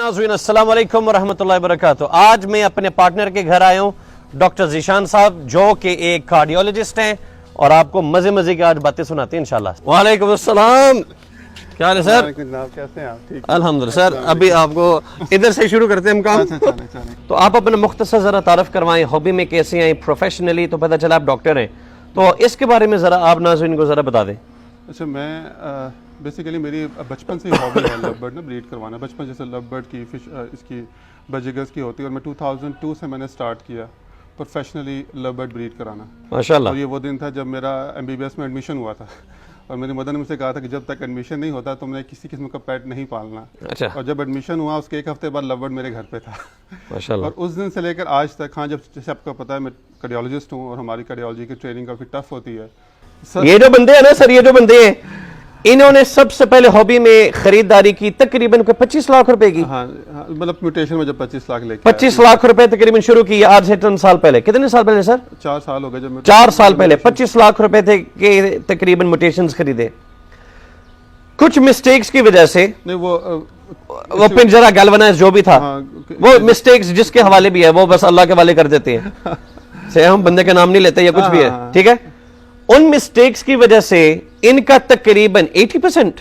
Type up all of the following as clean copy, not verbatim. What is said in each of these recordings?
नाज़रीन अस्सलाम वालेकुम वरहमतुल्लाहि वबरकातुहू। आज मैं अपने पार्टनर के घर आया हूँ, डॉक्टर ज़ीशान साहब, जो कि एक कार्डियोलॉजिस्ट हैं और आपको मजे मजे की आज बातें सुनाते हैं इंशाल्लाह। वालेकुम अस्सलाम, क्या हाल है सर? कैसे हैं आप? ठीक, अल्हम्दुलिल्लाह। सर अभी आपको इधर से शुरू करते हैं हम काम। तो आप अपना मुख्तसर ज़रा तारफ़ करवाएं, हॉबी में कैसे हैं, प्रोफेशनली तो पता चला आप डॉक्टर हैं, तो इसके बारे में ज़रा आप नाज़रीन को ज़रा बता दें। अच्छा, मैं बेसिकली मेरी बचपन से हॉबी है लव बर्ड ना ब्रीड करवाना। बचपन जैसे लव बर्ड की फिश इसकी बजिगर्स की होती है, और मैं 2002 से मैंने स्टार्ट किया प्रोफेशनली लव बर्ड ब्रीड कराना माशाल्लाह। और ये वो दिन था जब मेरा MBBS में एडमिशन हुआ था, और मेरी मदर ने मुझसे कहा था कि जब तक एडमिशन नहीं होता तुमने किसी किस्म का पेट नहीं पालना। अच्छा। और जब एडमिशन हुआ उसके एक हफ्ते बाद लव बर्ड मेरे घर पे था माशाल्लाह। और उस दिन से लेकर आज तक, हाँ, जब जैसे आपको पता है मैं कार्डियोलॉजिस्ट हूँ और हमारी कार्डियोलॉजी की ट्रेनिंग काफ़ी टफ होती है। ये जो बंदे हैं ना सर, ये जो बंदे हैं, इन्होंने सबसे पहले हॉबी में खरीदारी की तकरीबन 25 लाख रुपए की। हाँ, मतलब म्यूटेशन में जब 25 लाख लेके 25 लाख रुपए तकरीबन शुरू की आज से 3 साल पहले। कितने साल पहले सर? 4 साल हो गए जब 4 साल पहले 25 लाख रुपए थे के तकरीबन म्यूटेशंस खरीदे। कुछ मिस्टेक्स की वजह से नहीं, वो पिंजरा गैल्वनाइज जो भी था, वो मिस्टेक्स जिसके हवाले भी है वो बस अल्लाह के हवाले कर देते हैं से हम बंदे का नाम नहीं लेते या कुछ भी है, ठीक है। उन मिस्टेक्स की वजह से इनका तकरीबन 80%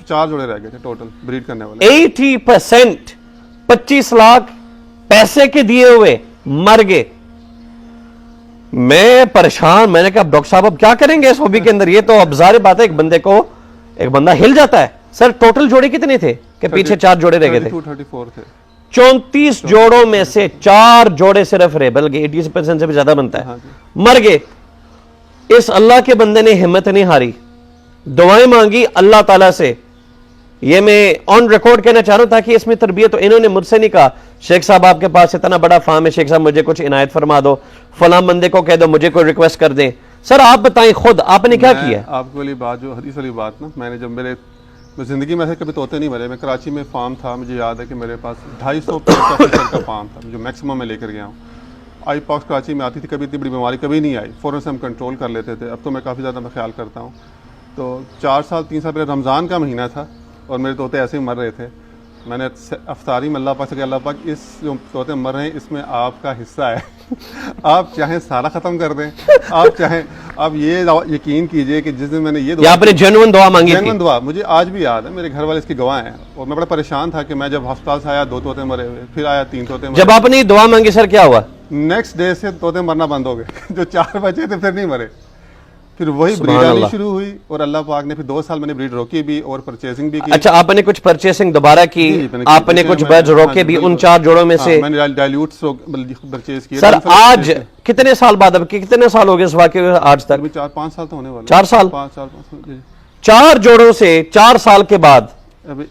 4 जोड़े रह गए थे टोटल ब्रीड करने वाले। 80% 25 लाख पैसे के दिए हुए मर गए। मैं परेशान, मैंने कहा डॉक्टर साहब अब क्या करेंगे इस हॉबी के अंदर? ये तो अब ज़ाहिर बात है एक बंदा हिल जाता है। सर टोटल जोड़े कितने थे कि पीछे 4 जोड़े रह गए थे? 34 थे। 34 जोड़ों में से 4 जोड़े सिर्फ रहे, बल्कि 80% से भी ज्यादा बनता है, मर गए। इस अल्लाह के बंदे ने हिम्मत नहीं हारी, दुआएं मांगी अल्लाह ताला से। ये मैं ऑन रिकॉर्ड कहना चाह रहा हूं ताकि इसमें तरबियत हो। इन्होंने मुझसे नहीं कहा शेख साहब आपके पास इतना बड़ा फार्म है, शेख साहब मुझे कुछ इनायत फरमा दो, फलां बंदे को कह दो मुझे कोई रिक्वेस्ट कर दें। सर आप बताएं खुद आपने क्या किया? आपको वाली बात, जो हदीस वाली बात ना, मैंने जब मैं ज़िंदगी में ऐसे कभी तोते नहीं मरे। मैं कराची में फार्म था, मुझे याद है कि मेरे पास 250 का फार्म था जो मैक्सिमम मैं लेकर गया हूँ। आई पॉक्स कराची में आती थी, कभी इतनी बड़ी बीमारी कभी नहीं आई, फ़ौरन से हम कंट्रोल कर लेते थे। अब तो मैं काफ़ी ज़्यादा मैं ख्याल करता हूँ। तो 3 साल पहले रमज़ान का महीना था और मेरे तोते ऐसे ही मर रहे थे। मैंने अफ्तारी में अल्लाह पाक से कहा, अल्लाह पाक इस जो तोते मर रहे हैं इसमें आपका हिस्सा है आप चाहें सारा ख़त्म कर दें, आप चाहें, आप ये यकीन कीजिए कि जिस दिन मैंने ये आपने जेन्युइन दुआ मांगी थी। जेन्युइन दुआ मुझे आज भी याद है, मेरे घर वाले इसकी गवाह हैं। और मैं बड़ा परेशान था कि मैं जब अस्पताल से आया 2 तोते मरे हुए, फिर आया 3 तोते मरे। जब आपने दुआ मांगी सर क्या हुआ? नेक्स्ट डे से तोते मरना बंद हो गए जो 4 बचे थे फिर नहीं मरे। फिर वही ब्रीड आनी शुरू हुई और अल्लाह पाक ने फिर 2 साल मैंने ब्रीड रोकी भी और परचेसिंग भी की। अच्छा, आपने कुछ परचेसिंग दोबारा की? आपने कुछ बर्ड्स रोके भी उन 4 जोड़ों में से? मैंने डाइल्यूट्स परचेज किए। सर आज कितने साल बाद, अब कितने साल हो गए इस वाकये आज तक? 4-5 साल तो होने वाले। 4 साल? 4 जोड़ों से 4 साल के बाद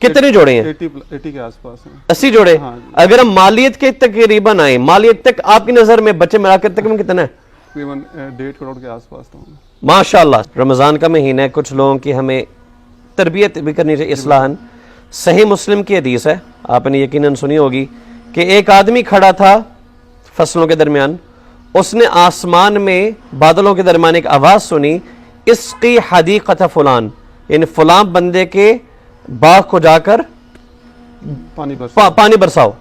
कितने जोड़े हैं? 80 के आसपास हैं। 80 जोड़े। अगर हम मालियत के तकरीबन आए, मालियत तक आपकी नजर में बच्चे मिलाकर तकरीबन कितना है? तकरीबन 1.5 करोड़ के आसपास तो। माशाल्लाह। रमज़ान का महीना है, कुछ लोगों की हमें तरबियत भी करनी चाहिए इस्लाहन। सही मुस्लिम की हदीस है, आपने यकीनन सुनी होगी कि एक आदमी खड़ा था फसलों के दरमियान, उसने आसमान में बादलों के दरमियान एक आवाज़ सुनी, इसकी हदीक़त फलान, यानी फलां बंदे के बाग को जाकर पानी बरसाओ।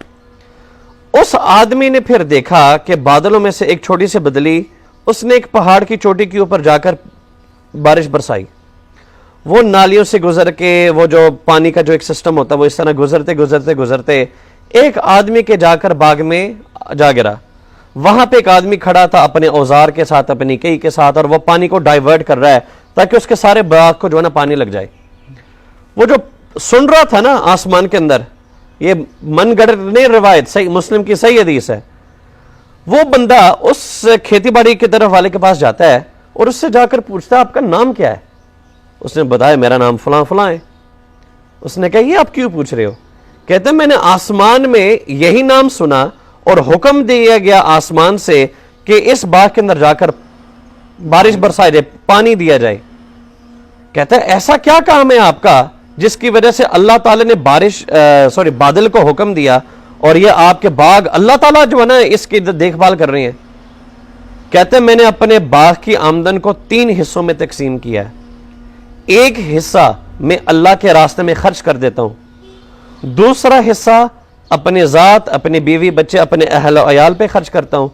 उस आदमी ने फिर देखा कि बादलों में से एक छोटी सी बदली, उसने एक पहाड़ की चोटी के ऊपर जाकर बारिश बरसाई। वो नालियों से गुजर के, वो जो पानी का जो एक सिस्टम होता है वो इस तरह गुजरते गुजरते गुजरते एक आदमी के जाकर बाग में जा गिरा। वहां पे एक आदमी खड़ा था अपने औजार के साथ, अपनी कई के साथ, और वो पानी को डाइवर्ट कर रहा है ताकि उसके सारे बाग को जो है ना पानी लग जाए। वो जो सुन रहा था ना आसमान के अंदर, ये मनगढ़ंत रिवायत, सही मुस्लिम की सही हदीस है, वो बंदा उस खेती बाड़ी की तरफ वाले के पास जाता है और उससे जाकर पूछता है आपका नाम क्या है? उसने बताया मेरा नाम फलां फलां है। उसने कहा ये आप क्यों पूछ रहे हो? कहते हैं मैंने आसमान में यही नाम सुना और हुक्म दिया गया आसमान से कि इस बाग के अंदर जाकर बारिश बरसाई जाए, पानी दिया जाए। कहता है ऐसा क्या काम है आपका जिसकी वजह से अल्लाह ताला ने बादल को हुक्म दिया और ये आपके बाग अल्लाह ताला जो है ना इसकी देखभाल कर रहे हैं? कहते हैं मैंने अपने बाग की आमदन को 3 हिस्सों में तकसीम किया है। एक हिस्सा मैं अल्लाह के रास्ते में खर्च कर देता हूं, دوسرا حصہ اپنے ذات، اپنی بیوی بچے، اپنے اہل و عیال پہ خرچ کرتا ہوں،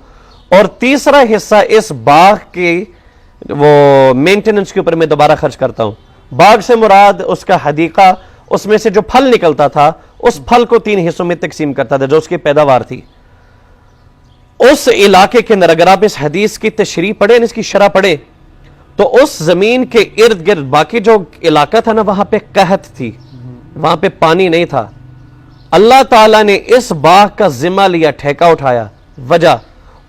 اور تیسرا حصہ اس باغ کی وہ مینٹیننس کے اوپر میں دوبارہ خرچ کرتا ہوں۔ باغ سے مراد اس کا حدیقہ، اس میں سے جو پھل نکلتا تھا اس پھل کو 3 حصوں میں تقسیم کرتا تھا جو اس کی پیداوار تھی۔ اس علاقے کے اندر اگر آپ اس حدیث کی تشریح پڑھیں، اس کی شرح پڑھیں، تو اس زمین کے ارد گرد باقی جو علاقہ تھا نا، وہاں پہ قحط تھی، وہاں پہ پانی نہیں تھا۔ اللہ تعالیٰ نے اس باغ کا ذمہ لیا، ٹھیکہ اٹھایا۔ وجہ،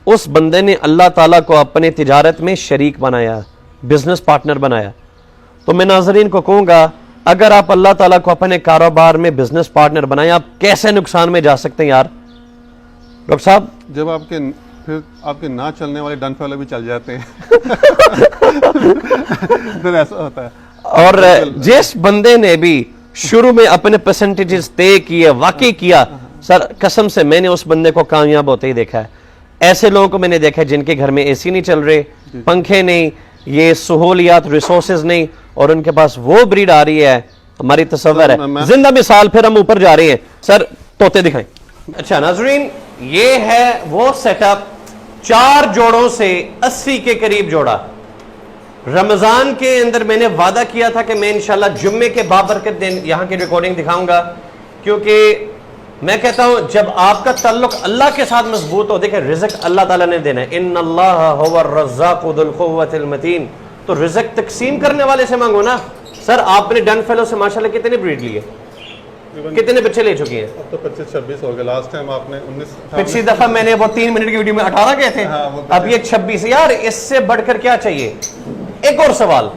اس بندے نے اللہ تعالیٰ کو اپنے تجارت میں شریک بنایا، بزنس پارٹنر بنایا۔ تو میں ناظرین کو کہوں گا، اگر آپ اللہ تعالیٰ کو اپنے کاروبار میں بزنس پارٹنر بنائیں، آپ کیسے نقصان میں جا سکتے ہیں یار؟ ڈاکٹر صاحب، جب آپ کے نہ چلنے والے ڈن فیلو بھی چل جاتے ہیں پھر ایسا ہوتا ہے۔ اور جس بندے نے بھی شروع میں اپنے پرسنٹیجز طے کیے، واقعی کیا، سر قسم سے میں نے اس بندے کو کامیاب ہوتے ہی دیکھا ہے۔ ایسے لوگوں کو میں نے دیکھا ہے جن کے گھر میں اے سی نہیں چل رہے، پنکھے نہیں، یہ سہولیات، ریسورسز نہیں، اور ان کے پاس وہ بریڈ آ رہی ہے، ہماری تصور ہے۔ زندہ مثال، پھر ہم اوپر جا رہے ہیں، سر طوطے دکھائیں۔ اچھا ناظرین، یہ ہے وہ سیٹ اپ، 4 جوڑوں سے 80 کے قریب جوڑا۔ رمضان کے اندر میں نے وعدہ کیا تھا کہ میں انشاءاللہ جمعے کے بابرکت دن یہاں کی ریکارڈنگ دکھاؤں گا، کیونکہ میں کہتا ہوں جب آپ کا تعلق اللہ کے ساتھ مضبوط ہو، دیکھیں رزق اللہ تعالیٰ نے دینا ہے، ان اللہ هو الرزاق ذو القوۃ المتین، تو رزق تقسیم کرنے والے سے مانگو نا۔ سر آپ نے ڈن فیلو سے ماشاءاللہ کتنے بریڈ لیے، کتنے بچے لے چکی ہیں؟ اب تو 25-26 ہو گئے، لاسٹ ٹائم آپ نے 19 پچھلی دفعہ میں نے وہ 3 منٹ کی ویڈیو میں 18 گئے تھے، اب یہ 26۔ یار اس سے بڑھ کر کیا چاہیے؟ ایک اور سوال،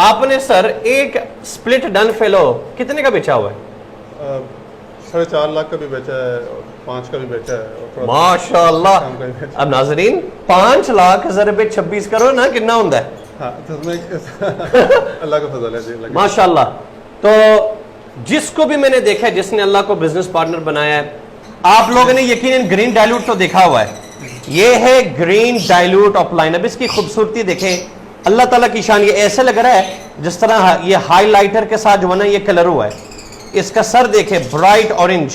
آپ نے سر ایک سپلٹ ڈن فیلو کتنے کا بیچا ہوا ہے؟ 4.5 لاکھ کا بھی بیچا ہے اور 5 کا بھی بیچا ہے۔ ماشاءاللہ۔ اب ناظرین 5 لاکھ ضرب 26 کرو نا، کتنا ہوتا ہے؟ ہاں تو اس میں اللہ کا فضل ہے جی، اللہ کا۔ ماشاءاللہ۔ تو جس کو بھی میں نے دیکھا ہے جس نے اللہ کو بزنس پارٹنر بنایا ہے، آپ لوگوں نے یقیناً گرین ڈائلوٹ تو دیکھا ہوا ہے، یہ ہے گرین ڈائلوٹ آف لائن۔ اب اس کی خوبصورتی دیکھیں، اللہ تعالیٰ کی شان، یہ ایسے لگ رہا ہے جس طرح یہ ہائی لائٹر کے ساتھ جو ہے نا یہ کلر ہوا ہے۔ اس کا سر دیکھیں، برائٹ اورنج،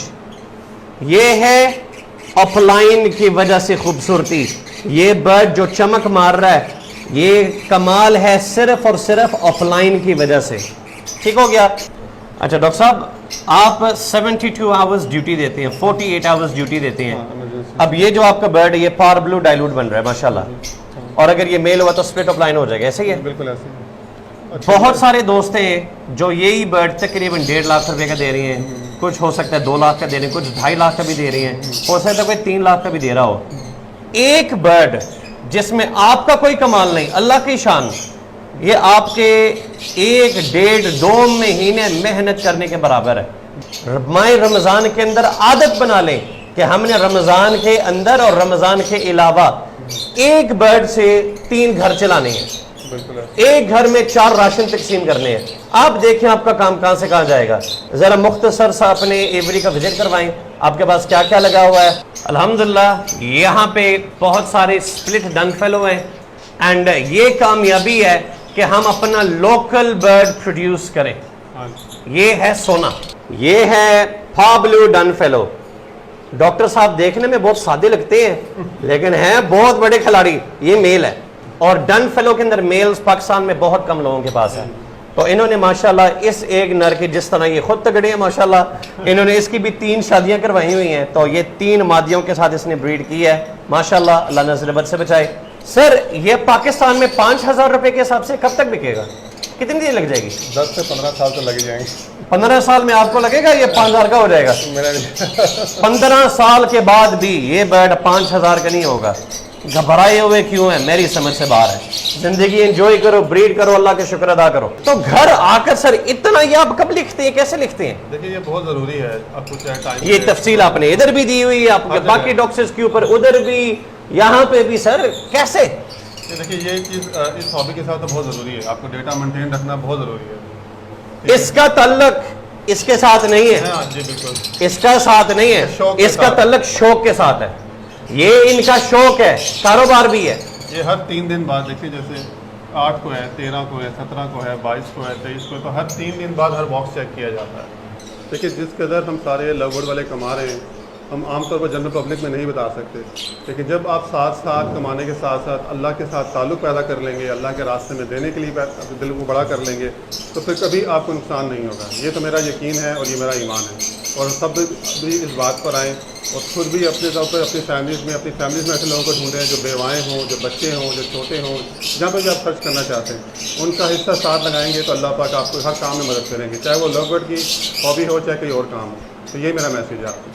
یہ ہے آف لائن کی وجہ سے خوبصورتی۔ یہ برڈ جو چمک مار رہا ہے، یہ کمال ہے صرف اور صرف آف لائن کی وجہ سے۔ ٹھیک ہو گیا؟ اچھا ڈاکٹر صاحب، آپ 72 آورز ڈیوٹی دیتے ہیں، 48 آورز ڈیوٹی دیتے ہیں۔ اب یہ جو آپ کا برڈ ہے یہ پار بلو ڈائلوٹ بن رہا ہے ماشاءاللہ، اور اگر یہ میل ہوا تو سپلٹ آف لائن ہو جائے گا، ایسے ہی ہے؟ بالکل ایسے ہی۔ بہت سارے دوست ہیں جو یہی برڈ تقریباً 1.5 لاکھ روپے کا دے رہی ہیں، کچھ ہو سکتا ہے 2 لاکھ کا دے رہے ہیں، کچھ 2.5 لاکھ کا بھی دے رہی ہیں، ہو سکتا ہے کوئی 3 لاکھ کا بھی دے رہا ہو۔ ایک برڈ جس میں آپ کا کوئی کمال نہیں، اللہ کی شان، یہ آپ کے 1-1.5-2 مہینے محنت کرنے کے برابر ہے۔ ماہ رمضان کے اندر عادت بنا لیں کہ ہم نے رمضان کے اندر اور رمضان کے علاوہ ایک برڈ سے 3 گھر چلانے ہیں، ایک گھر میں 4 راشن تقسیم کرنے ہیں۔ آپ دیکھیں آپ کا کام کہاں سے کہاں جائے گا۔ ذرا مختصر سا اپنے ایوری کا وزٹ کروائیں، آپ کے پاس کیا کیا لگا ہوا ہے۔ الحمدللہ یہاں پہ بہت سارے سپلٹ ڈن فیلو ہیں، اینڈ یہ کامیابی ہے کہ ہم اپنا لوکل برڈ پروڈیوس کریں۔ یہ ہے سونا، یہ ہے پابلو ڈن فیلو۔ ڈاکٹر صاحب دیکھنے میں بہت سادے لگتے ہیں لیکن ہیں بہت بڑے کھلاڑی۔ یہ میل ہے، اور ڈن فیلو کے اندر میلز پاکستان میں بہت کم لوگوں کے پاس ہے، تو انہوں نے ماشاءاللہ اس ایک نر کے، جس طرح یہ خود تگڑے ہیں ماشاءاللہ، انہوں نے اس کی بھی 3 شادیاں کروائی ہوئی ہیں، تو یہ 3 مادیوں کے ساتھ اس نے بریڈ کی ہے ماشاءاللہ، اللہ نظر بد سے بچائے۔ سر یہ پاکستان میں 5,000 روپے کے حساب سے کب تک بکے گا؟ کتنی دیر لگ جائے گی؟ 10 سے 15 سال تو لگے جائیں گے۔ 15 سال میں آپ کو لگے گا یہ 5,000 کا ہو جائے گا؟ 15 سال کے بعد بھی یہ برڈ 5,000 کا نہیں ہوگا۔ گھبرائے ہوئے کیوں ہیں؟ میری سمجھ سے باہر ہے۔ زندگی انجوائے کرو، بریڈ کرو، اللہ کے شکر ادا کرو۔ تو گھر آ کر سر اتنا یہ آپ کب لکھتے ہیں، کیسے لکھتے ہیں؟ دیکھیے یہ بہت ضروری ہے، آپ کو چاہے ٹائم، یہ تفصیل آپ نے ادھر بھی دی ہوئی ہے، آپ کے باقی ڈاکٹرز کے اوپر، ادھر بھی، یہاں پہ بھی۔ سر کیسے؟ دیکھیے یہ چیز اس ہابی کے ساتھ بہت ضروری ہے، آپ کو ڈیٹا مینٹین رکھنا بہت ضروری ہے۔ اس کا تعلق اس کے ساتھ نہیں ہے، ہاں جی بالکل، اس کا ساتھ نہیں ہے، اس کا تعلق شوق کے ساتھ ہے۔ یہ ان کا شوق ہے، کاروبار بھی ہے۔ یہ ہر 3 دن بعد دیکھیے، جیسے 8 کو ہے، 13 کو ہے، 17 کو ہے، 22 کو ہے، 23 کو ہے، تو ہر 3 دن بعد ہر باکس چیک کیا جاتا ہے۔ देखिए जिस कदर हम सारे लव वर्ड वाले कमा रहे हैं, हम आमतौर पर जनरल पब्लिक में नहीं बता सकते, लेकिन जब आप साथ साथ कमाने के साथ साथ अल्लाह के साथ ताल्लुक़ पैदा कर लेंगे, अल्लाह के रास्ते में देने के लिए दिल को बड़ा कर लेंगे, तो फिर कभी आपको नुकसान नहीं होगा। ये तो मेरा यकीन है और ये मेरा ईमान है। और सब भी इस बात पर आएँ और खुद भी अपने तौर पर अपनी फैमिलीज़ में ऐसे लोगों को ढूंढें जो बेवाएँ हों, जो बच्चे हों, जो छोटे हों, जहाँ पर भी आप खर्च करना चाहते हैं उनका हिस्सा साथ लगाएंगे तो अल्लाह पाक आपको हर काम में मदद करेंगे, चाहे वो लव वर्ड की हॉबी हो चाहे कोई और काम हो। तो ये मेरा मैसेज है आपको।